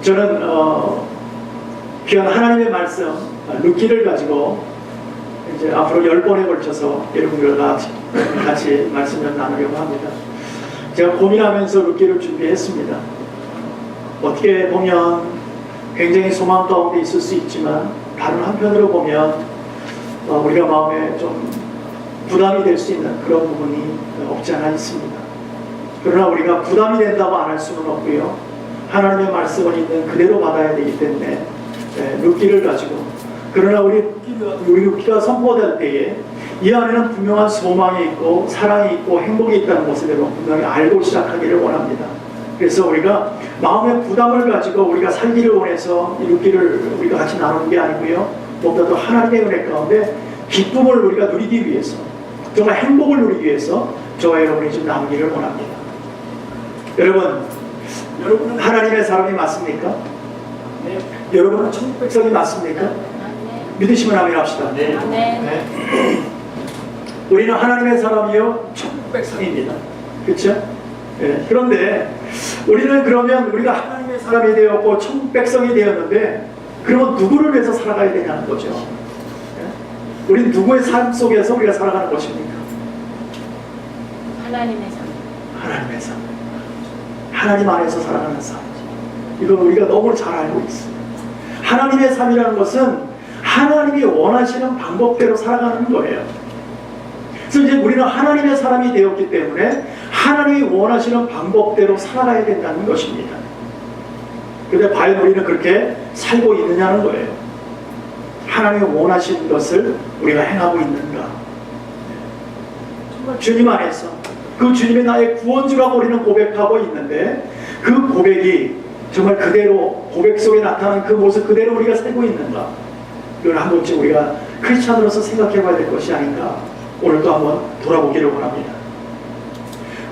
저는 귀한 하나님의 말씀 룻기를 가지고 이제 앞으로 10번에 걸쳐서 여러분들과 같이 말씀을 나누려고 합니다. 제가 고민하면서 룻기를 준비했습니다. 어떻게 보면 굉장히 소망 가운데 있을 수 있지만 다른 한편으로 보면 우리가 마음에 좀 부담이 될 수 있는 그런 부분이 없지 않아 있습니다. 그러나 우리가 부담이 된다고 안 할 수는 없고요. 하나님의 말씀을 있는 그대로 받아야 되기 때문에 룻기를 가지고, 그러나 우리 룻기가 선포될 때에 이 안에는 분명한 소망이 있고 사랑이 있고 행복이 있다는 것을 여러분 분명히 알고 시작하기를 원합니다. 그래서 우리가 마음의 부담을 가지고 우리가 살기를 원해서 이 룻기를 우리가 같이 나누는 게 아니고요. 무엇보다도 하나님의 은혜 가운데 기쁨을 우리가 누리기 위해서, 정말 행복을 누리기 위해서 저와 여러분이 좀 나누기를 원합니다. 여러분은 하나님의 사람이 맞습니까? 네. 여러분은 천국 백성이 맞습니까? 네. 믿으시면 아멘 합시다. 네. 네. 우리는 하나님의 사람이요 천국 백성입니다. 그렇죠? 네. 그런데 우리는 그러면 우리가 하나님의 사람이 되었고 천국 백성이 되었는데, 그러면 누구를 위해서 살아가야 되냐는 거죠. 네? 우리는 누구의 삶 속에서 우리가 살아가는 것입니까? 하나님의 삶. 하나님의 삶. 하나님 안에서 살아가는 삶이죠. 이건 우리가 너무 잘 알고 있습니다. 하나님의 삶이라는 것은 하나님이 원하시는 방법대로 살아가는 거예요. 그래서 이제 우리는 하나님의 사람이 되었기 때문에 하나님이 원하시는 방법대로 살아가야 된다는 것입니다. 그런데 과연 우리는 그렇게 살고 있느냐는 거예요. 하나님이 원하시는 것을 우리가 행하고 있는가? 정말 주님 안에서 그 주님이 나의 구원주라고 우리는 고백하고 있는데, 그 고백이 정말 그대로 고백 속에 나타나는 그 모습 그대로 우리가 살고 있는가? 이걸 한 번쯤 우리가 크리스찬으로서 생각해 봐야 될 것이 아닌가? 오늘도 한번 돌아보기를 원합니다.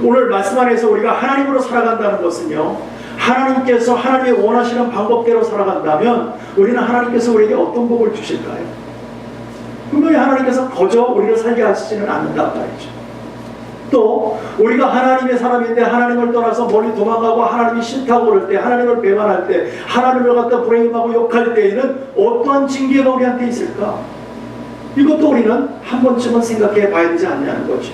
오늘 말씀 안에서 우리가 하나님으로 살아간다는 것은요, 하나님께서 하나님의 원하시는 방법대로 살아간다면 우리는 하나님께서 우리에게 어떤 복을 주실까요? 분명히 하나님께서 거저 우리를 살게 하시지는 않는단 말이죠. 또 우리가 하나님의 사람인데 하나님을 떠나서 멀리 도망가고 하나님이 싫다고 그럴 때, 하나님을 배반할 때, 하나님을 갖다 불행하고 욕할 때에는 어떠한 징계가 우리한테 있을까? 이것도 우리는 한 번쯤은 생각해 봐야 되지 않냐는 거죠.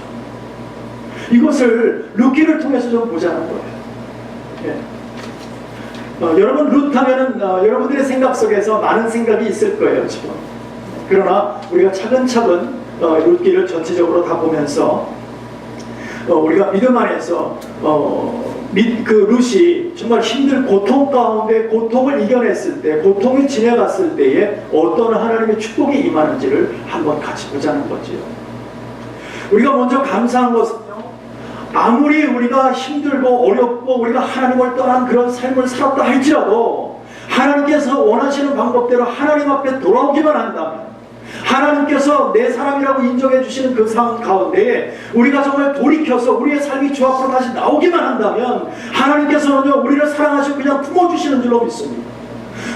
이것을 룻기를 통해서 좀 보자는 거예요. 예. 여러분 룻 하면은 여러분들의 생각 속에서 많은 생각이 있을 거예요 지금. 그러나 우리가 차근차근 룻기를 전체적으로 다 보면서 우리가 믿음 안에서 그 룻이 정말 힘든 고통 가운데 고통을 이겨냈을 때, 고통이 지나갔을 때에 어떤 하나님의 축복이 임하는지를 한번 같이 보자는 거죠. 우리가 먼저 감사한 것은요, 아무리 우리가 힘들고 어렵고 우리가 하나님을 떠난 그런 삶을 살았다 할지라도 하나님께서 원하시는 방법대로 하나님 앞에 돌아오기만 한다면, 하나님께서 내 사람이라고 인정해 주시는 그 상황 가운데 우리가 정말 돌이켜서 우리의 삶이 주 앞으로 다시 나오기만 한다면 하나님께서는요, 우리를 사랑하시고 그냥 품어주시는 줄로 믿습니다.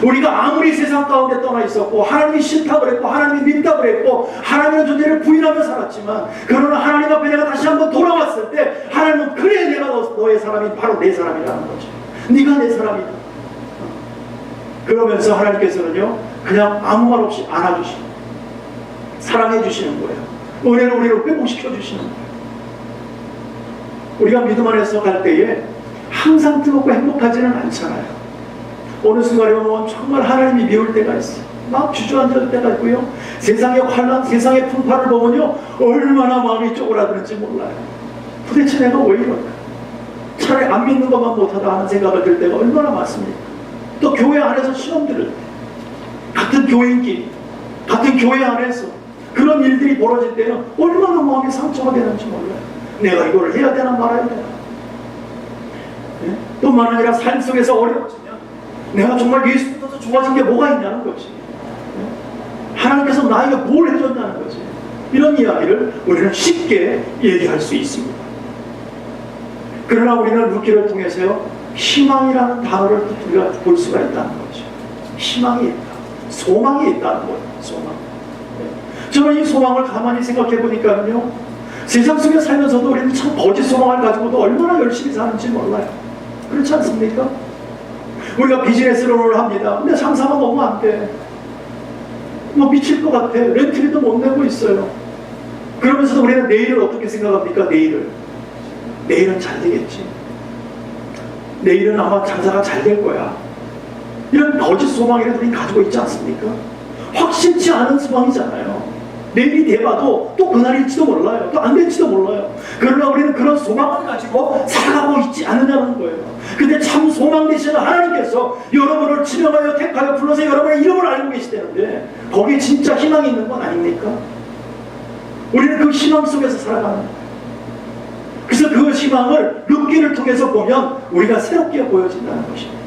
우리가 아무리 세상 가운데 떠나 있었고 하나님이 싫다고 그랬고 하나님이 밉다고 그랬고 하나님의 존재를 부인하며 살았지만, 그러나 하나님 앞에 내가 다시 한번 돌아왔을 때 하나님은 그래, 내가 너의 사람이 바로 내 사람이라는 거죠. 네가 내 사람이다. 그러면서 하나님께서는요, 그냥 아무 말 없이 안아주시고 사랑해 주시는 거예요. 은혜로 우리를 회복시켜 주시는 거예요. 우리가 믿음 안에서 갈 때에 항상 뜨겁고 행복하지는 않잖아요. 어느 순간에 보면 정말 하나님이 미울 때가 있어요. 막 주저앉을 때가 있고요. 세상의 환란, 세상의 풍파를 보면요, 얼마나 마음이 쪼그라드는지 몰라요. 도대체 내가 왜 이럴까? 차라리 안 믿는 것만 못하다 하는 생각을 들 때가 얼마나 많습니까? 또 교회 안에서 시험 들을 때, 같은 교인끼리, 같은 교회 안에서 그런 일들이 벌어질 때는 얼마나 마음이 상처가 되는지 몰라요. 내가 이걸 해야 되나 말아야 되나. 네? 또만 아니라 삶 속에서 어려워지면 내가 정말 예수보다 좋아진 게 뭐가 있냐는 거지. 네? 하나님께서 나에게 뭘 해줬냐는 거지. 이런 이야기를 우리는 쉽게 얘기할 수 있습니다. 그러나 우리는 룻기를 통해서요, 희망이라는 단어를 우리가 볼 수가 있다는 거죠. 희망이 있다. 소망이 있다는 거예요. 소망. 저는 이 소망을 가만히 생각해 보니까요, 세상 속에 살면서도 우리는 참 거짓 소망을 가지고도 얼마나 열심히 사는지 몰라요. 그렇지 않습니까? 우리가 비즈니스 론을 합니다. 근데 장사가 너무 안 돼. 뭐 미칠 것 같아. 렌트비도 못 내고 있어요. 그러면서도 우리는 내일을 어떻게 생각합니까? 내일은 잘 되겠지. 내일은 아마 장사가 잘 될 거야. 이런 거짓 소망이라도 우리 가지고 있지 않습니까? 확실치 않은 소망이잖아요. 내일이 돼봐도 또 그날일지도 몰라요. 또 안 될지도 몰라요. 그러나 우리는 그런 소망을 가지고 살아가고 있지 않느냐는 거예요. 근데 참 소망 되시는 하나님께서 여러분을 지명하여 택하여 불러서 여러분의 이름을 알고 계시다는데 거기에 진짜 희망이 있는 건 아닙니까? 우리는 그 희망 속에서 살아가는 거예요. 그래서 그 희망을 룻기를 통해서 보면 우리가 새롭게 보여진다는 것입니다.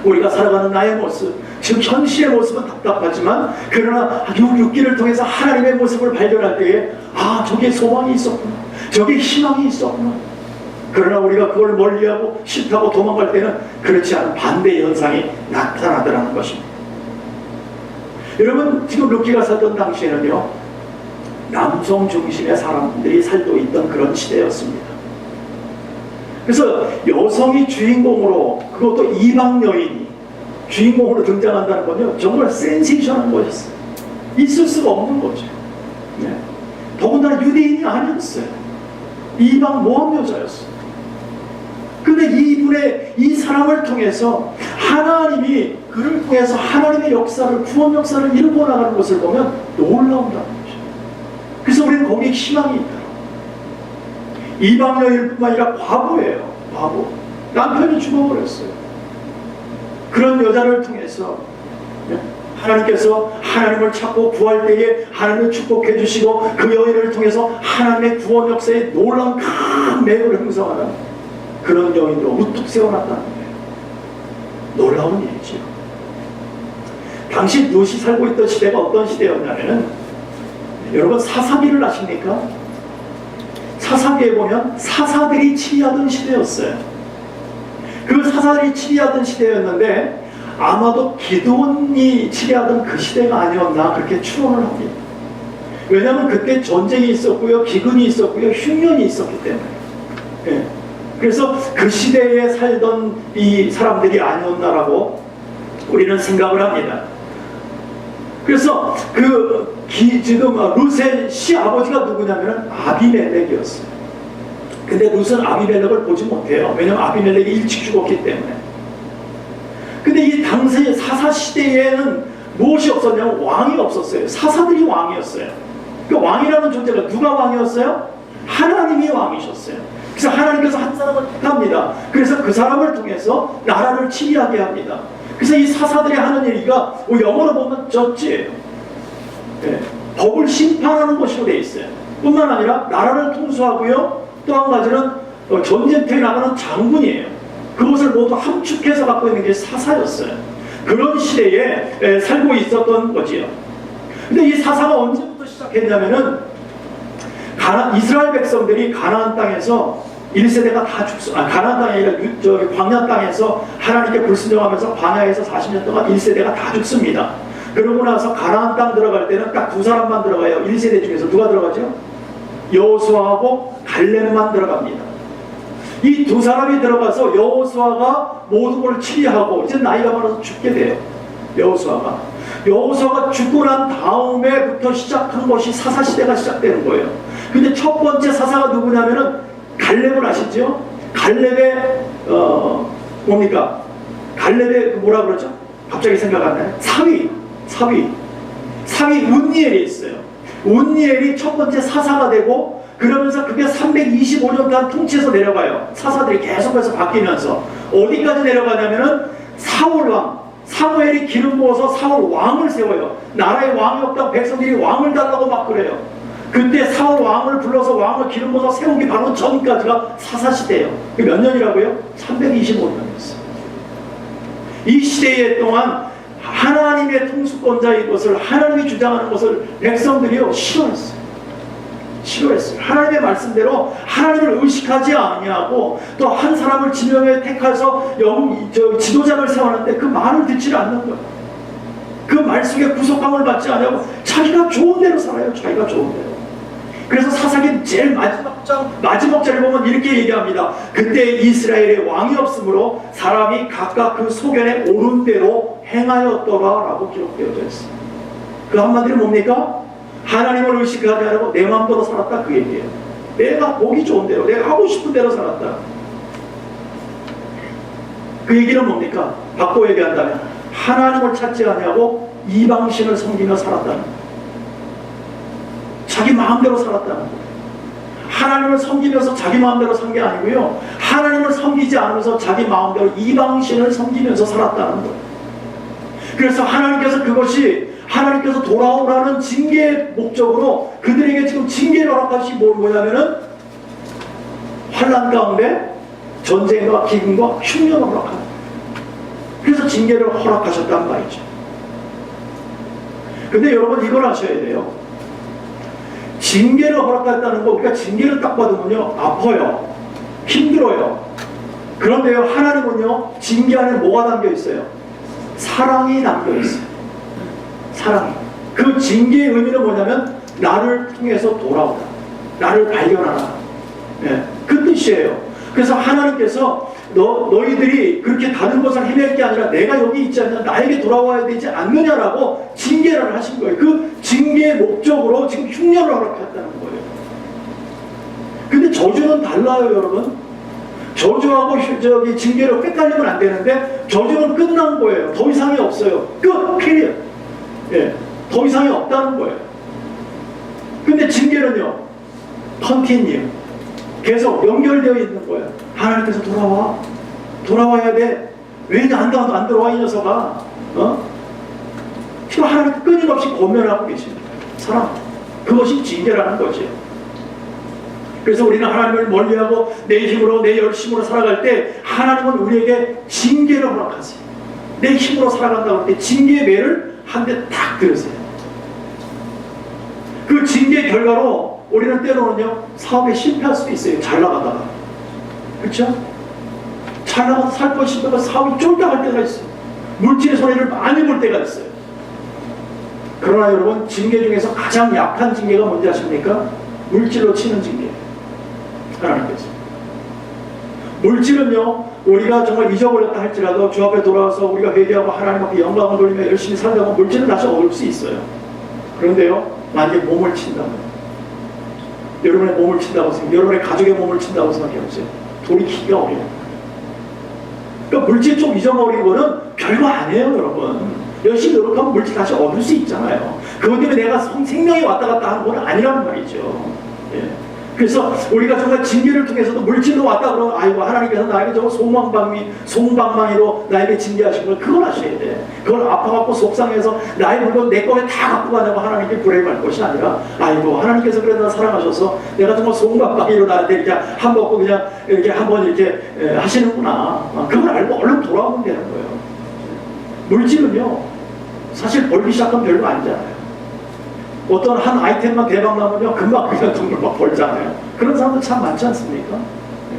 우리가 살아가는 나의 모습, 지금 현실의 모습은 답답하지만 그러나 룻기를 통해서 하나님의 모습을 발견할 때에 저기에 소망이 있었구나, 저기에 희망이 있었구나. 그러나 우리가 그걸 멀리하고 싫다고 도망갈 때는 그렇지 않은 반대 현상이 나타나더라는 것입니다. 여러분, 지금 룻기가 살던 당시에는요, 남성 중심의 사람들이 살고 있던 그런 시대였습니다. 그래서 여성이 주인공으로, 그것도 이방 여인이 주인공으로 등장한다는 건요, 정말 센세이션한 것이었어요. 있을 수가 없는 거죠. 네. 더군다나 유대인이 아니었어요. 이방 모함 여자였어요. 근데 이 사람을 통해서 하나님이 그를 통해서 하나님의 역사를, 구원 역사를 이루고 나가는 것을 보면 놀라운다는 거죠. 그래서 우리는 거기에 희망이 있다. 이방 여인뿐만 아니라 과부예요. 과부. 남편이 죽어버렸어요. 그런 여자를 통해서 하나님께서 하나님을 찾고 구할 때에 하나님을 축복해 주시고 그 여인을 통해서 하나님의 구원 역사에 놀라운 큰 매력을 형성하는 그런 여인으로 우뚝 세워놨다는 거예요. 놀라운 일이죠. 당시 룻이 살고 있던 시대가 어떤 시대였냐면은, 여러분 사사기를 아십니까? 사사기에 보면 사사들이 치리하던 시대였어요. 그 사사들이 치리하던 시대였는데 아마도 기드온이 치리하던 그 시대가 아니었나 그렇게 추론을 합니다. 왜냐하면 그때 전쟁이 있었고요, 기근이 있었고요, 흉년이 있었기 때문에. 예. 그래서 그 시대에 살던 이 사람들이 아니었나라고 우리는 생각을 합니다. 그래서 지금 룻의 시아버지가 누구냐면 아비멜렉이었어요. 근데 룻은 아비멜렉을 보지 못해요. 왜냐하면 아비멜렉이 일찍 죽었기 때문에. 근데 이 당시의 사사 시대에는 무엇이 없었냐면 왕이 없었어요. 사사들이 왕이었어요. 그 왕이라는 존재가 누가 왕이었어요? 하나님이 왕이셨어요. 그래서 하나님께서 한 사람을 택합니다. 그래서 그 사람을 통해서 나라를 치리하게 합니다. 그래서 이 사사들이 하는 일이가 영어로 보면 저지예요. 네. 법을 심판하는 것으로 되어 있어요. 뿐만 아니라 나라를 통수하고요, 또 한 가지는 전쟁터에 나가는 장군이에요. 그것을 모두 함축해서 갖고 있는 게 사사였어요. 그런 시대에 살고 있었던 거지요. 근데 이 사사가 언제부터 시작했냐면은 이스라엘 백성들이 가나안 땅에서 1세대가 다 가나안 땅이 아니라 광야 땅에서 하나님께 불순종하면서 광야에서 40년 동안 1세대가 다 죽습니다. 그러고 나서 가나안 땅 들어갈 때는 딱 두 사람만 들어가요. 1세대 중에서 누가 들어가죠? 여호수아하고 갈렙만 들어갑니다. 이 두 사람이 들어가서 여호수아가 모든 걸 치리하고 이제 나이가 많아서 죽게 돼요. 여호수아가 죽고 난 다음에부터 시작한 것이 사사시대가 시작되는 거예요. 근데 첫 번째 사사가 누구냐면은 갈렙을 아시죠? 갈렙의 뭡니까? 갈렙의 뭐라 그러죠? 갑자기 생각 안 나요? 사위 운니엘이 있어요. 운니엘이 첫 번째 사사가 되고, 그러면서 그게 325년간 통치해서 내려가요. 사사들이 계속해서 바뀌면서 어디까지 내려가냐면은 사무엘이 기름 부어서 사울 왕을 세워요. 나라에 왕이 없다고 백성들이 왕을 달라고 막 그래요. 그때 사울 왕을 불러서 왕을 기름 부어서 세우기 바로 전까지가 사사시대예요. 몇 년이라고요? 325년이었어요. 이 시대에 동안 하나님의 통수권자인 것을, 하나님이 주장하는 것을 백성들이요 싫어했어요. 하나님의 말씀대로 하나님을 의식하지 아니하고, 또 한 사람을 지명해 택해서 지도자를 세웠는데 그 말을 듣지 않는 거예요. 그 말 속에 구속함을 받지 않냐고 자기가 좋은 대로 살아요. 자기가 좋은 대로. 그래서 사사기 제일 마지막 절에 보면 이렇게 얘기합니다. 그때 이스라엘에 왕이 없으므로 사람이 각각 그 소견에 옳은 대로 행하였더라 라고 기록되어져 있어요. 그 한마디로 뭡니까? 하나님을 의식하지 않고 내 마음대로 살았다 그 얘기예요. 내가 보기 좋은 대로, 내가 하고 싶은 대로 살았다. 그 얘기는 뭡니까? 바꿔 얘기한다면 하나님을 찾지 아니하고 이방신을 섬기며 살았다는 거예요. 자기 마음대로 살았다는 거예요. 하나님을 섬기면서 자기 마음대로 산 게 아니고요, 하나님을 섬기지 않으면서 자기 마음대로 이방신을 섬기면서 살았다는 거예요. 그래서 하나님께서 그것이 하나님께서 돌아오라는 징계의 목적으로 그들에게 지금 징계를 허락하시 뭐냐면은 환난 가운데 전쟁과 기근과 흉년을 허락하는 거예요. 그래서 징계를 허락하셨단 말이죠. 근데 여러분 이걸 아셔야 돼요. 징계를 허락했다는 거, 우리가 징계를 딱 받으면요 아파요, 힘들어요. 그런데요 하나님은요 징계 안에 뭐가 담겨 있어요? 사랑이 담겨 있어요. 사랑이. 그 징계의 의미는 뭐냐면 나를 통해서 돌아오라, 나를 발견하라, 네, 그 뜻이에요. 그래서 하나님께서 너희들이 그렇게 다른 것을 헤맬 게 아니라 내가 여기 있지 않냐, 나에게 돌아와야 되지 않느냐라고 징계를 하신 거예요. 그 징계의 목적으로 지금 흉년을 허락했다는 거예요. 근데 저주는 달라요, 여러분. 저주하고 징계로 헷갈리면 안 되는데 저주는 끝난 거예요. 더 이상이 없어요. 끝! 피리어. 예, 더 이상이 없다는 거예요. 근데 징계는요, 컨티뉴. 계속 연결되어 있는 거예요. 하나님께서 돌아와야 돼. 왜 안 들어와 이 녀석아? 지금 하나님 끊임없이 권면하고 계십니다. 사랑, 그것이 징계라는 거죠. 그래서 우리는 하나님을 멀리하고 내 힘으로 내 열심으로 살아갈 때 하나님은 우리에게 징계를 허락하세요. 내 힘으로 살아간다고 할 때 징계의 매를 한 대 딱 들으세요. 그 징계의 결과로 우리는 때로는요 사업에 실패할 수도 있어요. 잘 나가다가. 그렇죠? 잘 나가서 살 것이 있다가 사업이 쫄딱할 때가 있어요. 물질의 손해를 많이 볼 때가 있어요. 그러나 여러분, 징계 중에서 가장 약한 징계가 뭔지 아십니까? 물질로 치는 징계예요. 하나님께서. 물질은요 우리가 정말 잊어버렸다 할지라도 주 앞에 돌아와서 우리가 회개하고 하나님 앞에 영광을 돌리며 열심히 살다가 물질은 다시 얻을 수 있어요. 그런데요 만약에 몸을 친다면, 여러분의 몸을 친다고 생각해요. 여러분의 가족의 몸을 친다고 생각해보세요. 돌이키기가 어려워요. 그러니까 물질 좀 잊어버린 거는 별거 아니에요, 여러분. 열심히 노력하면 물질 다시 얻을 수 있잖아요. 그것 때문에 내가 생명이 왔다 갔다 하는 건 아니라는 말이죠. 예. 그래서 우리가 정말 징계를 통해서도 물질로 왔다 그러면 아이고 하나님께서 나에게 저 소망방망이로 나에게 징계하신 걸 그걸 아셔야 돼. 그걸 아파갖고 속상해서 나의 물건 내 거에 다 갖고 가냐고 하나님께 불행할 것이 아니라 아이고 하나님께서 그래 나 사랑하셔서 내가 정말 소망방망이로 나한테 이렇게 한 번 그냥 이렇게 한번 이렇게 하시는구나. 그걸 알고 얼른 돌아오면 되는 거예요. 물질은요 사실 벌기 시작하면 별거 아니잖아요. 어떤 한 아이템만 대박 나면요 금방 그냥 돈을 막 벌잖아요. 그런 사람들 참 많지 않습니까? 네.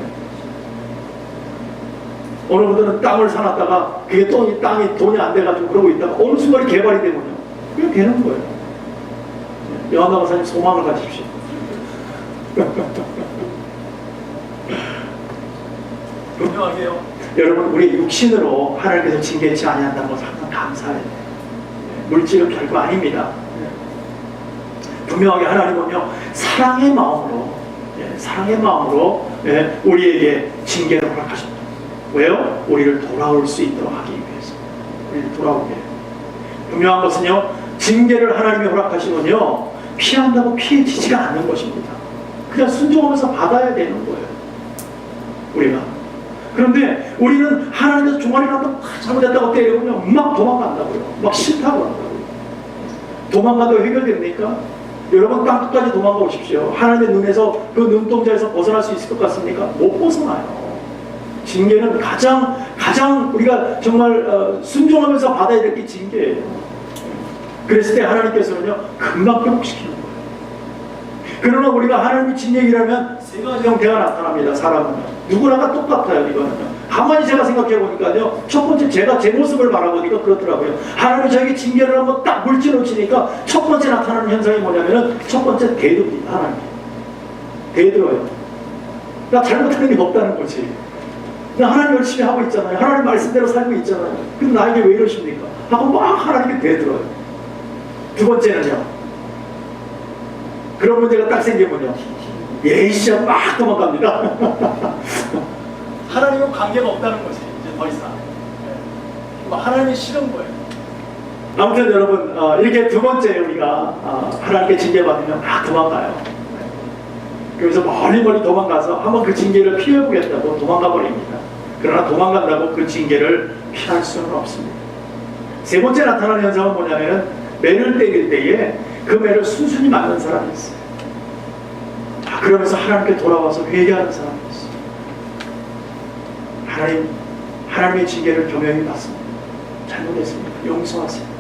어느 분들은 땅을 사놨다가 그게 또 이 땅이 돈이 안 돼가지고 그러고 있다가 어느 순간에 개발이 되면요 그게 되는 거예요. 네. 요한나 박사님 소망을 가지십시오. 분명하게요. 여러분 우리 육신으로 하나님께서 징계치 아니한다는 것을 항상 감사해야 돼요. 네. 물질은 별거 아닙니다. 분명하게 하나님은요 사랑의 마음으로 우리에게 징계를 허락하셨다. 왜요? 우리를 돌아올 수 있도록 하기 위해서. 우리를 돌아오게. 분명한 것은요 징계를 하나님이 허락하시면요 피한다고 피해지지가 않는 것입니다. 그냥 순종하면서 받아야 되는 거예요, 우리가. 그런데 우리는 하나님께서 종아리를 한번 잘못했다고 때리면요 막 도망간다고요. 막 싫다고 한다고요. 도망가도 해결됩니까? 여러분 땅 끝까지 도망가 오십시오. 하나님의 눈에서 그 눈동자에서 벗어날 수 있을 것 같습니까? 못 벗어나요. 징계는 가장 우리가 정말 순종하면서 받아야 될 게 징계예요. 그랬을 때 하나님께서는요 금방 회복시키는 거예요. 그러나 우리가 하나님의 징계이라면 세 가지 형태가 나타납니다. 사람은요 누구나가 똑같아요. 이거는요 가만히 제가 생각해 보니까요 첫 번째 제가 제 모습을 바라보니까 그렇더라고요. 하나님이 저에게 징계를 한번 딱 물질로 치니까 첫 번째 나타나는 현상이 뭐냐면은 첫 번째 대듭입니다. 하나님 대들어요. 나 잘못하는 게 없다는 거지. 나 하나님 열심히 하고 있잖아요. 하나님 말씀대로 살고 있잖아요. 근데 나에게 왜 이러십니까? 하고 막 하나님께 대들어요. 두 번째는요. 그런 문제가 딱 생기면요. 예시야 막 도망갑니다. 하나님은 관계가 없다는 거지. 이제 더 이상. 하나님이 싫은 거예요. 아무튼 여러분 이렇게 두 번째 우리가 하나님께 징계받으면 막 도망가요. 그래서 멀리 도망가서 한번 그 징계를 피해보겠다고 도망가 버립니다. 그러나 도망간다고 그 징계를 피할 수는 없습니다. 세 번째 나타나는 현상은 뭐냐면 매를 때릴 때에 그 매를 순순히 맞는 사람이 있어요. 그러면서 하나님께 돌아와서 회개하는 사람이 있어요. 하나님의 징계를 겸허히 받습니다. 잘못했습니다. 용서하세요.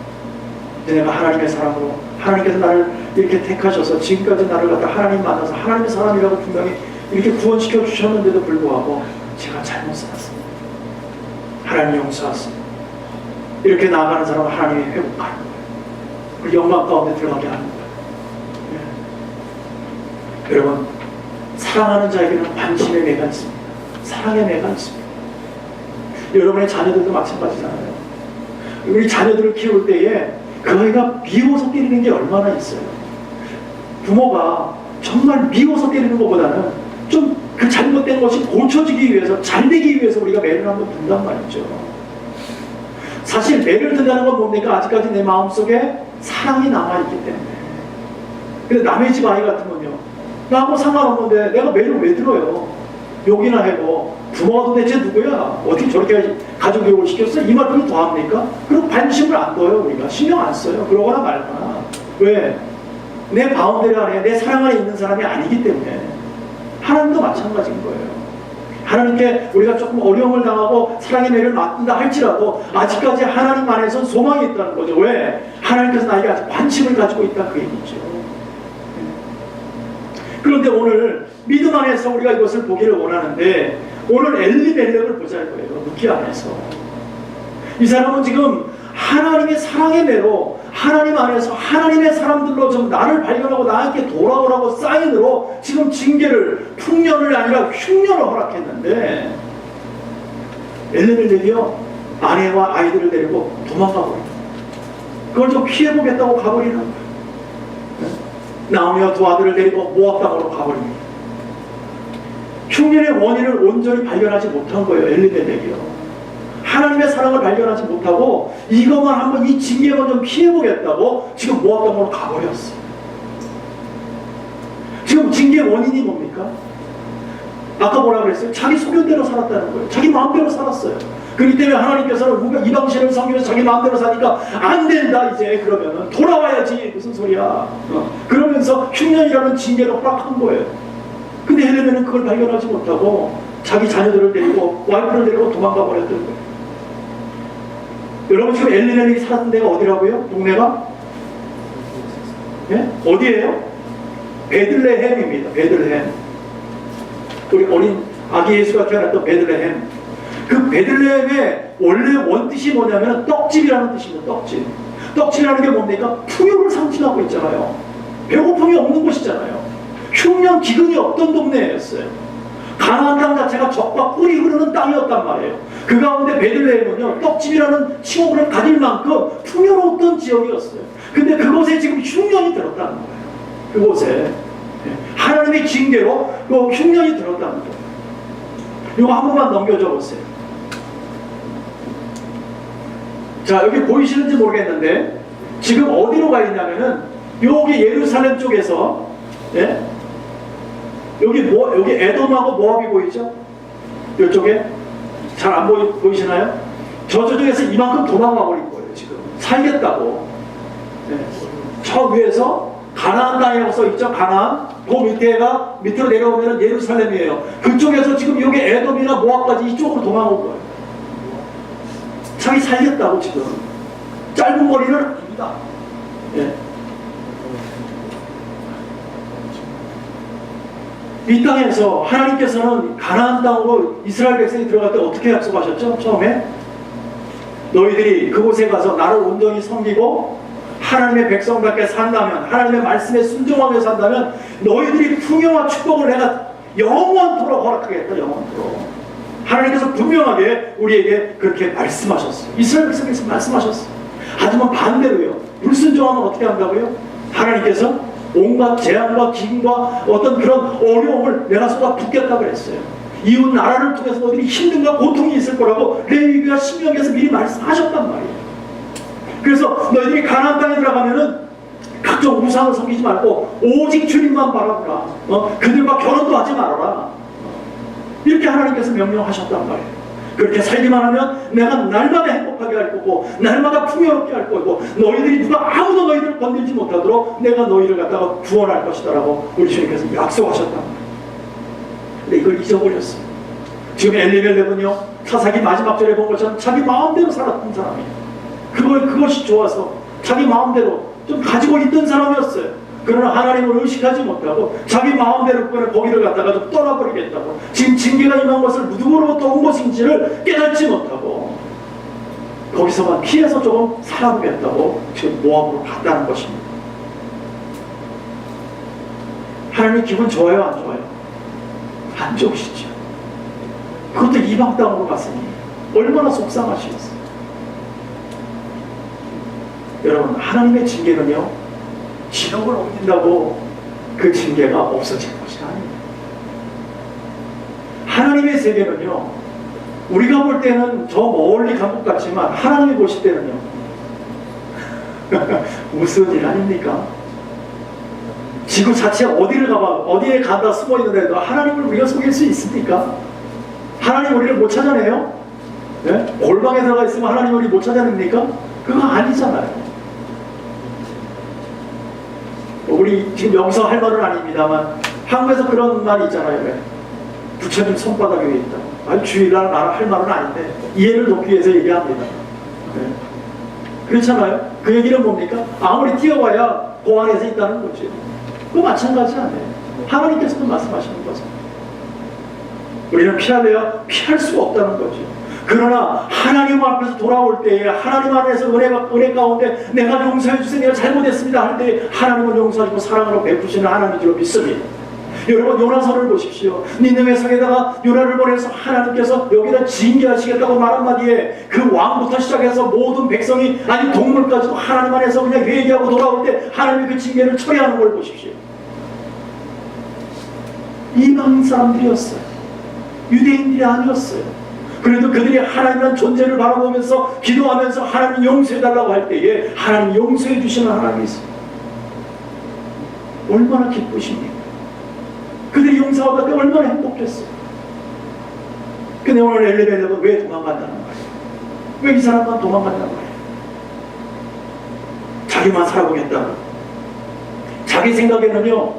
이제 내가 하나님의 사람으로 하나님께서 나를 이렇게 택하셔서 지금까지 나를 갖다 하나님 만나서 하나님의 사람이라고 분명히 이렇게 구원시켜 주셨는데도 불구하고 제가 잘못 살았습니다. 하나님 용서하세요. 이렇게 나아가는 사람은 하나님이 회복하는 거예요. 그 영광 가운데 들어가게 하는 거예요. 네. 여러분 사랑하는 자에게는 관심의 매가 있습니다. 사랑의 매가 있습니다. 여러분의 자녀들도 마찬가지잖아요. 우리 자녀들을 키울 때에 그 아이가 미워서 때리는 게 얼마나 있어요. 부모가 정말 미워서 때리는 것보다는 좀 그 잘못된 것이 고쳐지기 위해서 잘 되기 위해서 우리가 매를 한번 든단 말이죠. 사실 매를 든다는 건 뭡니까? 아직까지 내 마음속에 사랑이 남아있기 때문에. 근데 남의 집 아이 같으면요, 나하고 상관없는데 내가 매를 왜 들어요? 욕이나 해고 부모가 도대체 누구야? 어떻게 저렇게 가족교육을 시켰어? 이 말을 더 합니까? 그리고 관심을 안 둬요. 우리가 신경 안 써요. 그러거나 말거나. 왜? 내 바운더리 안에 내 사랑 안에 있는 사람이 아니기 때문에. 하나님도 마찬가지인 거예요. 하나님께 우리가 조금 어려움을 당하고 사랑의 매를 맡는다 할지라도 아직까지 하나님 안에서 소망이 있다는 거죠. 왜? 하나님께서 나에게 아직 관심을 가지고 있다 그 얘기죠. 그런데 오늘 믿음 안에서 우리가 이것을 보기를 원하는데 오늘 엘리멜렉을 보자 이거예요. 루키 안에서 이 사람은 지금 하나님의 사랑의 매로 하나님 안에서 하나님의 사람들로 좀 나를 발견하고 나에게 돌아오라고 사인으로 지금 징계를 풍년을 아니라 흉년을 허락했는데 엘리멜렉이요 아내와 아이들을 데리고 도망가 버립니다. 그걸 좀 피해보겠다고 가버리는 거예요. 나오미와 두 아들을 데리고 모압 땅으로 가버립니다. 흉년의 원인을 온전히 발견하지 못한 거예요. 엘리멜렉이요. 하나님의 사랑을 발견하지 못하고 이것만 한번 이 징계만 좀 피해보겠다고 지금 모압 땅으로 가버렸어요. 지금 징계의 원인이 뭡니까? 아까 뭐라 그랬어요? 자기 소견대로 살았다는 거예요. 자기 마음대로 살았어요. 그렇기 때문에 하나님께서는 우리가 이방신을 섬기면서 자기 마음대로 사니까 안 된다 이제 그러면은 돌아와야지 무슨 소리야. 그러면서 흉년이라는 징계를 허락한 거예요. 근데 헬레멘은 그걸 발견하지 못하고 자기 자녀들을 데리고 와이프를 데리고 도망가 버렸던 거예요. 여러분 지금 엘리멜렉이 살았던 데가 어디라고요? 동네가? 예? 어디예요? 베들레헴입니다. 베들레헴. 우리 어린 아기 예수가 태어났던 베들레헴. 그 베들레헴의 원래 원뜻이 뭐냐면 떡집이라는 뜻입니다. 떡집. 떡집이라는 게 뭡니까? 풍요를 상징하고 있잖아요. 배고픔이 없는 곳이잖아요. 흉년 기근이 없던 동네였어요. 가나안 땅 자체가 적과 꿀이 흐르는 땅이었단 말이에요. 그 가운데 베들레헴은요 떡집이라는 칭호를 가질 만큼 풍요로웠던 지역이었어요. 근데 그곳에 지금 흉년이 들었다는 거예요. 그곳에 하나님의 징계로 그 흉년이 들었다는 거예요. 이거 한 번만 넘겨줘 보세요. 자 여기 보이시는지 모르겠는데 지금 어디로 가 있냐면은 여기 예루살렘 쪽에서 여기 에돔하고 모압이 보이죠? 이쪽에 잘 안 보이시나요? 저쪽에서 이만큼 도망가 버린 거예요. 지금 살겠다고. 저 위에서 가나안 땅이라고 써 있죠? 가나안. 그 밑에가 밑으로 내려오면 예루살렘이에요. 그쪽에서 지금 여기 에돔이나 모압까지 이쪽으로 도망온 거예요. 자기 살겠다고 지금. 짧은 거리는 아닙니다. 이 땅에서 하나님께서는 가나안 땅으로 이스라엘 백성이 들어갈 때 어떻게 약속하셨죠? 처음에 너희들이 그곳에 가서 나를 온전히 섬기고 하나님의 백성답게 산다면, 하나님의 말씀에 순종하며 산다면 너희들이 풍요와 축복을 내가 영원토록 허락하겠다. 영원토록. 하나님께서 분명하게 우리에게 그렇게 말씀하셨어요. 이스라엘 백성에서 말씀하셨어요. 하지만 반대로요, 불순종하면 어떻게 한다고요? 하나님께서 온갖 재앙과 기근과 어떤 그런 어려움을 내가 쏟아붓겠다고 그랬어요. 이웃 나라를 통해서 너희들이 힘든가 고통이 있을 거라고 레위기와 신명기에서 미리 말씀하셨단 말이에요. 그래서 너희들이 가나안 땅에 들어가면은 각종 우상을 섬기지 말고 오직 주님만 바라보라. 그들과 결혼도 하지 말아라. 이렇게 하나님께서 명령하셨단 말이에요. 그렇게 살기만 하면 내가 날마다 행복하게 할 거고 날마다 풍요롭게 할 거고 너희들이 누가 아무도 너희들을 건들지 못하도록 내가 너희를 갖다가 구원할 것이다 라고 우리 주님께서 약속하셨단 말이에요. 근데 이걸 잊어버렸어요. 지금 엘리멜렉은요, 사사기 마지막 절에 본 것처럼 자기 마음대로 살았던 사람이에요. 그것이 좋아서 자기 마음대로 좀 가지고 있던 사람이었어요. 그러나 하나님을 의식하지 못하고 자기 마음대로 거기를 갖다가 좀 떠나버리겠다고, 지금 징계가 임한 것을 누구로부터 온 것인지를 깨닫지 못하고 거기서만 피해서 조금 살아보겠다고 지금 모압으로 갔다는 것입니다. 하나님 기분 좋아요, 안 좋아요? 안 좋으시죠. 그것도 이방 땅으로 갔으니 얼마나 속상하시겠어요. 여러분, 하나님의 징계는요, 지옥을 옮긴다고 그 징계가 없어질 것이 아닙니다. 하나님의 세계는요, 우리가 볼 때는 저 멀리 간 것 같지만 하나님이 보실 때는요 무슨 일 아닙니까? 지구 자체 어디에 가다 숨어 있는데도 하나님을 우리가 속일 수 있습니까? 하나님 우리를 못 찾아내요? 네? 골방에 들어가 있으면 하나님 우리 못 찾아냅니까? 그거 아니잖아요. 우리 지금 여기서 할 말은 아닙니다만 한국에서 그런 말이 있잖아요. 왜? 부처님 손바닥 위에 있다. 아니, 주일날 나라 할 말은 아닌데 이해를 돕기 위해서 얘기합니다. 네. 그렇잖아요. 그 얘기는 뭡니까? 아무리 뛰어봐야 공안에서 있다는 거죠. 그거 마찬가지 아니에요. 하나님께서도 말씀하시는 거죠. 우리는 피하려야 피할 수가 없다는 거죠. 그러나 하나님 앞에서 돌아올 때에 하나님 안에서 은혜 가운데 내가 용서해 주세요, 내가 잘못했습니다 할 때 하나님은 용서하시고 사랑으로 베푸시는 하나님인 줄 믿습니다. 여러분, 요나서를 보십시오. 니느웨 성에다가 요나를 보내서 하나님께서 여기다 징계하시겠다고 말 한마디에 그 왕부터 시작해서 모든 백성이, 아니 동물까지도 하나님 안에서 그냥 회개하고 돌아올 때 하나님이 그 징계를 처리하는 걸 보십시오. 이방 사람들이었어요. 유대인들이 아니었어요. 그래도 그들이 하나님이란 존재를 바라보면서 기도하면서 하나님 용서해달라고 할 때에 하나님 용서해 주시는 하나님이 있어요. 얼마나 기쁘십니까? 그들이 용서받을 때 얼마나 행복했어요. 근데 오늘 엘리멜렉은 왜 도망간다는 거예요? 왜 이 사람만 도망간다는 거예요? 자기만 살아보겠다고. 자기 생각에는요,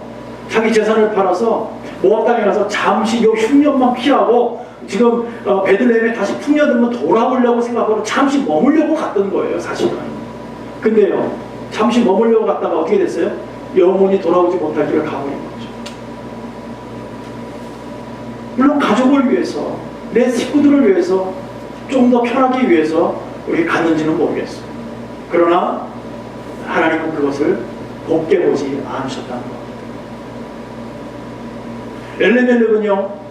자기 재산을 팔아서 모압 땅에 가서 잠시 요 흉년만 피하고 지금 베들레헴에 다시 풍년 들면 돌아오려고 생각하고 잠시 머물려고 갔던 거예요, 사실은. 근데요, 잠시 머물려고 갔다가 어떻게 됐어요? 영원히 돌아오지 못할 길을 가버린 거죠. 물론 가족을 위해서, 내 식구들을 위해서, 좀 더 편하기 위해서 우리 갔는지는 모르겠어요. 그러나 하나님은 그것을 곱게 보지 않으셨다는 겁니다. 엘리멜렉은요,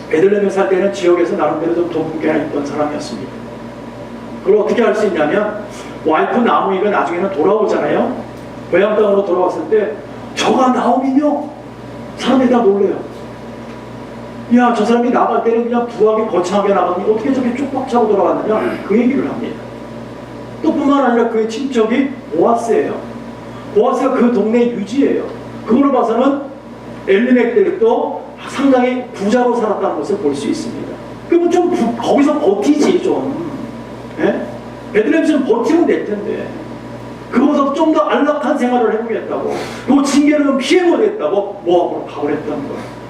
베들레헴에 살 때는 지역에서 나름대로 좀 돈문계가 있던 사람이었습니다. 그걸 어떻게 할 수 있냐면, 와이프 나오미가 나중에는 돌아오잖아요. 고향 땅으로 돌아왔을 때 저가 나오면요, 사람들이 다 놀래요. 야, 저 사람이 나갈 때는 그냥 부하게 거창하게 나가더니 어떻게 저렇게 쪽박 차고 돌아왔느냐, 그 얘기를 합니다. 또 뿐만 아니라 그의 친척이 보아스예요. 보아스가 그 동네 유지예요. 그걸로 봐서는 엘리멜렉도 상당히 부자로 살았다는 것을 볼 수 있습니다. 그러면 좀 거기서 버티지 좀. 예? 베들레헴에서는 버티면 될 텐데 그것보다 좀 더 안락한 생활을 해보겠다고, 그 징계를 좀 피해보겠다고 모압으로 가버렸다는 거예요.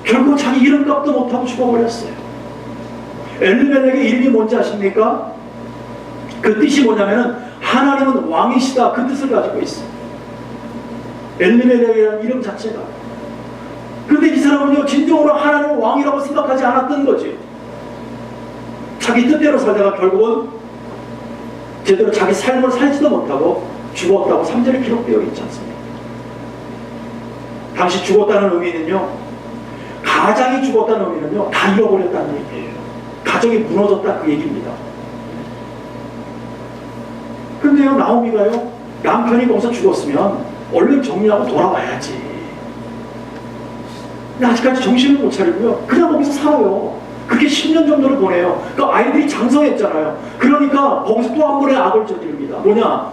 결국 자기 이름값도 못하고 죽어버렸어요. 엘리멜렉의 이름이 뭔지 아십니까? 그 뜻이 뭐냐면은 하나님은 왕이시다, 그 뜻을 가지고 있어요. 엘리멜렉이라는 이름 자체가. 그런데 이 사람은요, 진정으로 하나님을 왕이라고 생각하지 않았던 거지. 자기 뜻대로 살다가 결국은 제대로 자기 삶을 살지도 못하고 죽었다고 3절에 기록되어 있지 않습니까? 당시 죽었다는 의미는요, 가장이 죽었다는 의미는요, 다 잃어버렸다는 얘기예요. 가정이 무너졌다 그 얘기입니다. 근데요, 나오미가요, 남편이 거기서 죽었으면 얼른 정리하고 돌아와야지. 근데 아직까지 정신을 못 차리고요, 그냥 거기서 살아요. 그렇게 10년 정도를 보내요. 그러니까 아이들이 장성했잖아요. 그러니까 거기서 또 한 번의 악을 저지릅니다. 뭐냐?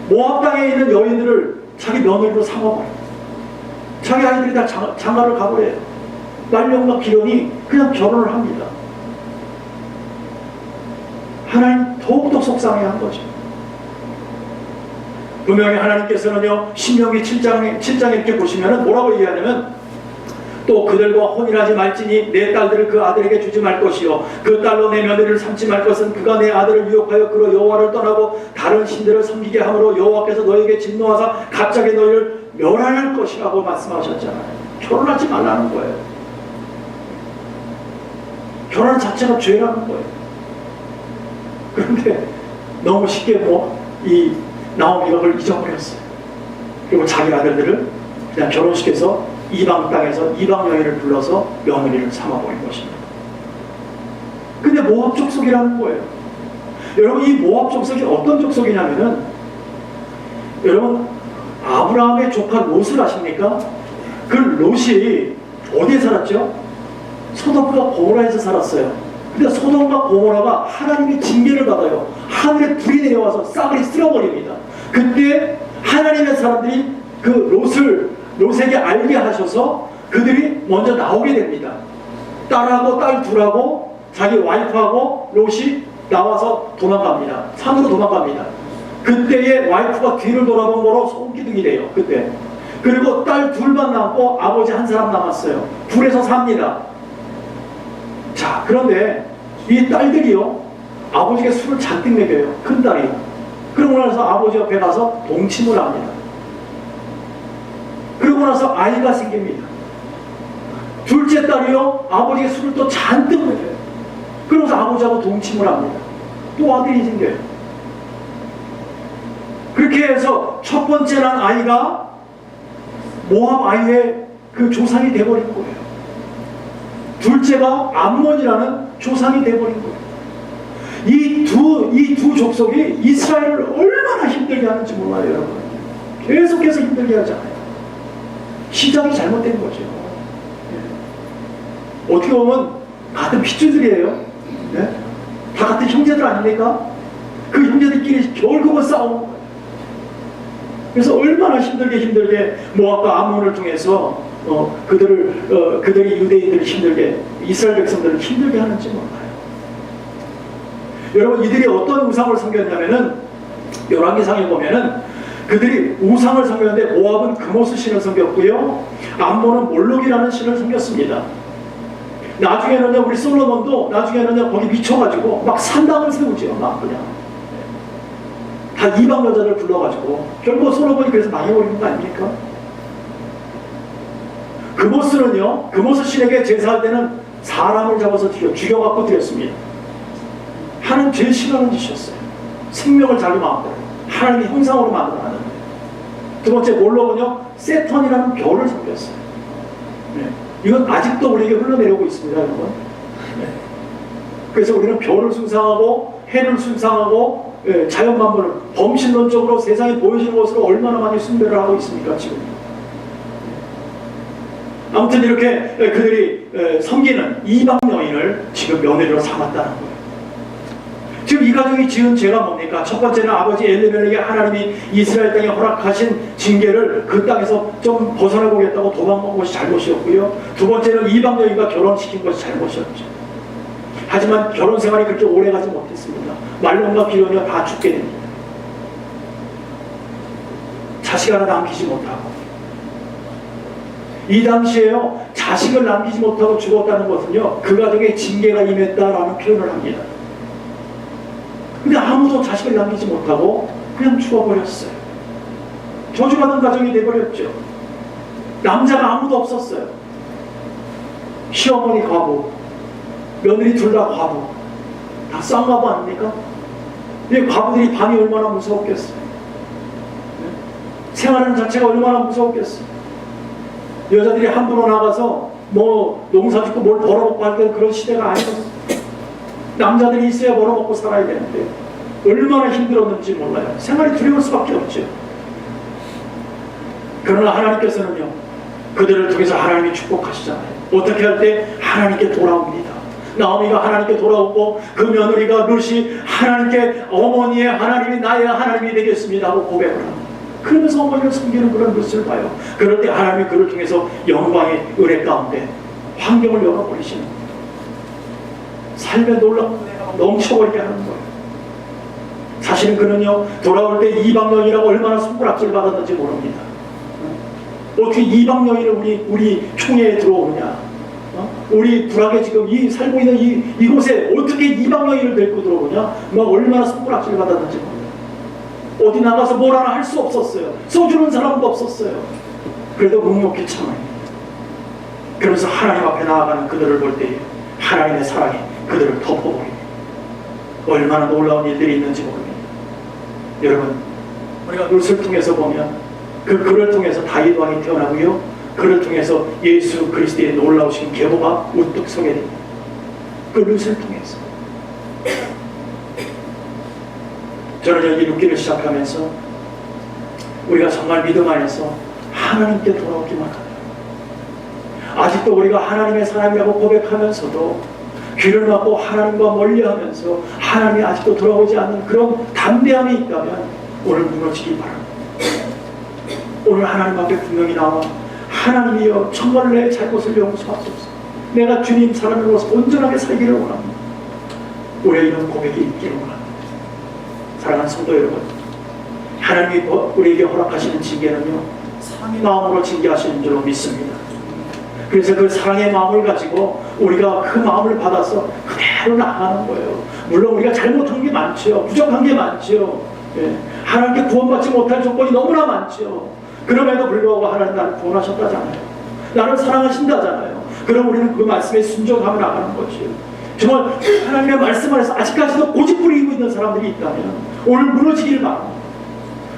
모압 땅에 있는 여인들을 자기 며느리로 삼아버려요. 자기 아이들이 다 장가를 가버려요. 말령과 기련이 그냥 결혼을 합니다. 하나님 더욱더 속상해한 거죠. 분명히 하나님께서는요, 신명기 7장에 이렇게 보시면은 뭐라고 얘기하냐면, 또 그들과 혼인하지 말지니 내 딸들을 그 아들에게 주지 말 것이요 그 딸로 내 며느리를 삼지 말 것은 그가 내 아들을 유혹하여 그로 여호와를 떠나고 다른 신들을 섬기게 함으로 여호와께서 너에게 진노하사 갑자기 너희를 멸할 것이라고 말씀하셨잖아요. 결혼하지 말라는 거예요. 결혼 자체가 죄라는 거예요. 그런데 너무 쉽게 이 나오미가 그걸 잊어버렸어요. 그리고 자기 아들들을 그냥 결혼시켜서 이방 땅에서 이방 여인을 불러서 며느리를 삼아버린 것입니다. 근데 모압 족속이라는 거예요. 여러분, 이 모압 족속이 어떤 족속이냐면은, 여러분 아브라함의 조카 롯을 아십니까? 그 롯이 어디에 살았죠? 소돔과 고모라에서 살았어요. 근데 소돔과 고모라가 하나님의 징계를 받아요. 하늘에 불이 내려와서 싹을 쓸어버립니다. 그때 하나님의 사람들이 그 롯에게 알게 하셔서 그들이 먼저 나오게 됩니다. 딸하고 딸 둘하고 자기 와이프하고 롯이 나와서 도망갑니다. 산으로 도망갑니다. 그때의 와이프가 뒤를 돌아본 거로 손기둥이 돼요. 그때. 그리고 딸 둘만 남고 아버지 한 사람 남았어요. 불에서 삽니다. 자, 그런데 이 딸들이요, 아버지가 술을 잔뜩 먹여요. 큰 딸이. 그러고 나서 아버지 옆에 가서 동침을 합니다. 그러고 나서 아이가 생깁니다. 둘째 딸이요, 아버지가 술을 또 잔뜩 먹여요. 그러면서 아버지하고 동침을 합니다. 또 아들이 생겨요. 그렇게 해서 첫 번째 난 아이가 모압 아이의 그 조상이 되어버린 거예요. 둘째가 암몬이라는 조상이 되어버린 거예요. 이 두 족속이 이스라엘을 얼마나 힘들게 하는지 몰라요, 여러분. 계속해서 힘들게 하잖아요. 시작이 잘못된 거죠. 네. 어떻게 보면 같은 핏줄들이에요. 네? 다 같은 형제들 아닙니까? 그 형제들끼리 결국은 싸우는 거예요. 그래서 얼마나 힘들게 모압과 암몬을 통해서 그들이 유대인들을 힘들게, 이스라엘 백성들을 힘들게 하는지 몰라요. 여러분, 이들이 어떤 우상을 섬겼냐면은, 열왕기상에 보면은 그들이 우상을 섬겼는데, 모압은 그모스 신을 섬겼고요, 암몬은 몰록이라는 신을 섬겼습니다. 나중에는요, 우리 솔로몬도 나중에는요, 거기 미쳐가지고 막 산당을 세우죠. 막 그냥 다 이방 여자들 불러가지고. 결국 솔로몬이 그래서 망해버리는 거 아닙니까? 그모스는요, 그모스 신에게 제사할 때는 사람을 잡아서 죽여갖고 드렸습니다. 하나님 제일 싫어하는 짓이었어요. 생명을 자기 마음대로 하나님의 형상으로 만들어놨는데. 두 번째 몰록은요, 세턴이라는 별을 섬겼어요. 네. 이건 아직도 우리에게 흘러내려오고 있습니다, 여러분. 네. 그래서 우리는 별을 숭상하고 해를 숭상하고, 예, 자연 만물을 범신론적으로 세상에 보여지는 것으로 얼마나 많이 숭배를 하고 있습니까, 지금. 아무튼 이렇게 그들이 섬기는 이방 여인을 지금 며느리로 삼았다는 거예요. 지금 이 가정이 지은 죄가 뭡니까? 첫 번째는 아버지 엘리멜렉이 하나님이 이스라엘 땅에 허락하신 징계를 그 땅에서 좀 벗어나 보겠다고 도망간 것이 잘못이었고요. 두 번째는 이방 여인과 결혼시킨 것이 잘못이었죠. 하지만 결혼 생활이 그렇게 오래 가지 못했습니다. 말론과 기련이 다 죽게 됩니다. 자식 하나 남기지 못하고. 이 당시에요, 자식을 남기지 못하고 죽었다는 것은요, 그 가정에 징계가 임했다라는 표현을 합니다. 근데 아무도 자식을 남기지 못하고 그냥 죽어버렸어요. 저주받은 가정이 돼버렸죠. 남자가 아무도 없었어요. 시어머니 과부, 며느리 둘 다 과부, 다 쌍과부 아닙니까? 이 과부들이 밤이 얼마나 무서웠겠어요. 생활하는 자체가 얼마나 무서웠겠어요. 여자들이 함부로 나가서 뭐 농사 짓고 뭘 벌어먹고 할 때는 그런 시대가 아니었어요. 남자들이 있어야 벌어먹고 살아야 되는데 얼마나 힘들었는지 몰라요. 생활이 두려울 수밖에 없죠. 그러나 하나님께서는요, 그들을 통해서 하나님이 축복하시잖아요. 어떻게 할 때? 하나님께 돌아옵니다. 나오미가 하나님께 돌아오고 그 며느리가 룻이 하나님께 어머니의 하나님이 나의 하나님이 되겠습니다 하고 고백을 합니다. 그러면서 어머니를 섬기는 그런 룻을 봐요. 그럴 때 하나님이 그를 통해서 영광의 은혜 가운데 환경을 열어버리시는 거예요. 삶의 놀라운 은혜가 넘쳐버리게 하는 거예요. 사실은 그는요, 돌아올 때 이방 여인이라고 얼마나 손가락질 받았는지 모릅니다. 어떻게 이방 여인을 우리 총회에 들어오느냐? 우리 불악에 지금 살고 있는 이곳에 어떻게 이방 여인을 데리고 들어오냐? 막 얼마나 손가락질 받았는지 모릅니다. 어디 나가서 뭘 하나 할 수 없었어요. 써주는 사람도 없었어요. 그래도 묵묵히 참아요. 그러면서 하나님 앞에 나아가는 그들을 볼 때에 하나님의 사랑이 그들을 덮어버립니다. 얼마나 놀라운 일들이 있는지 모릅니다. 여러분, 우리가 룻을 통해서 보면 그를 통해서 다윗 왕이 태어나고요, 그를 통해서 예수 그리스도의 놀라우신 계보가 우뚝 서게 됩니다. 그 룻을 통해서. 저는 여기 룻기를 시작하면서 우리가 정말 믿음 안에서 하나님께 돌아오기만 합니다. 아직도 우리가 하나님의 사람이라고 고백하면서도 귀를 막고 하나님과 멀리하면서 하나님이 아직도 돌아오지 않는 그런 담대함이 있다면 오늘 무너지기 바랍니다. 오늘 하나님 앞에 분명히 나와 하나님이여 정말 내 잘못을 용서하소서. 내가 주님 사람으로서 온전하게 살기를 원합니다. 우리의 이런 고백이 있기를 원합니다. 사랑하는 성도 여러분, 하나님이 우리에게 허락하시는 징계는요, 사랑의 마음으로 징계하시는 줄로 믿습니다. 그래서 그 사랑의 마음을 가지고 우리가 그 마음을 받아서 그대로 나가는 거예요. 물론 우리가 잘못한 게 많죠. 부족한 게 많죠. 예. 하나님께 구원받지 못할 조건이 너무나 많죠. 그럼에도 불구하고 하나님 나를 구원하셨다잖아요. 나를 사랑하신다잖아요. 그럼 우리는 그 말씀에 순종하며 나가는 거죠. 정말 하나님의 말씀 안에서 아직까지도 고집 부리고 있는 사람들이 있다면 오늘 무너지길 바랍니다.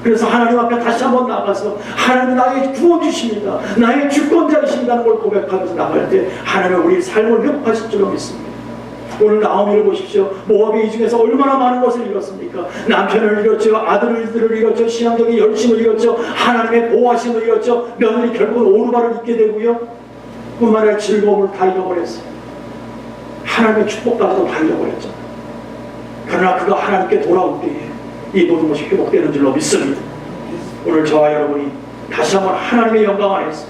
그래서 하나님 앞에 다시 한번 나가서 하나님은 나의 구원주십니다. 나의 주권자이신다는 걸 고백하면서 나갈 때 하나님은 우리 삶을 회복하실 줄로 믿습니다. 오늘 나오미를 보십시오. 모압이 이 중에서 얼마나 많은 것을 잃었습니까? 남편을 잃었죠. 아들을 잃었죠. 신앙적인 열심을 잃었죠. 하나님의 보호하심을 잃었죠. 며느리 결국은 오르바를 잊게 되고요, 뿐만 아니라 즐거움을 다 잃어버렸어요. 하나님의 축복까지도 다 잃어버렸죠. 그러나 그가 하나님께 돌아올 때에 이 모든 것이 회복되는 줄로 믿습니다. 오늘 저와 여러분이 다시 한번 하나님의 영광 안에서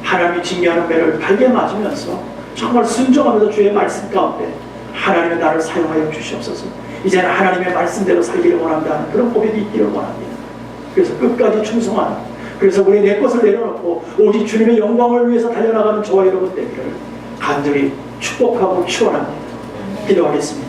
하나님이 징계하는 매를 달게 맞으면서 정말 순종하면서 주의 말씀 가운데 하나님의 나를 사용하여 주시옵소서. 이제는 하나님의 말씀대로 살기를 원한다는 그런 고백이 있기를 원합니다. 그래서 끝까지 충성하는, 그래서 우리 내 것을 내려놓고 오직 주님의 영광을 위해서 달려나가는 저와 여러분 되기를 간절히 축복하고 축원합니다. 기도하겠습니다.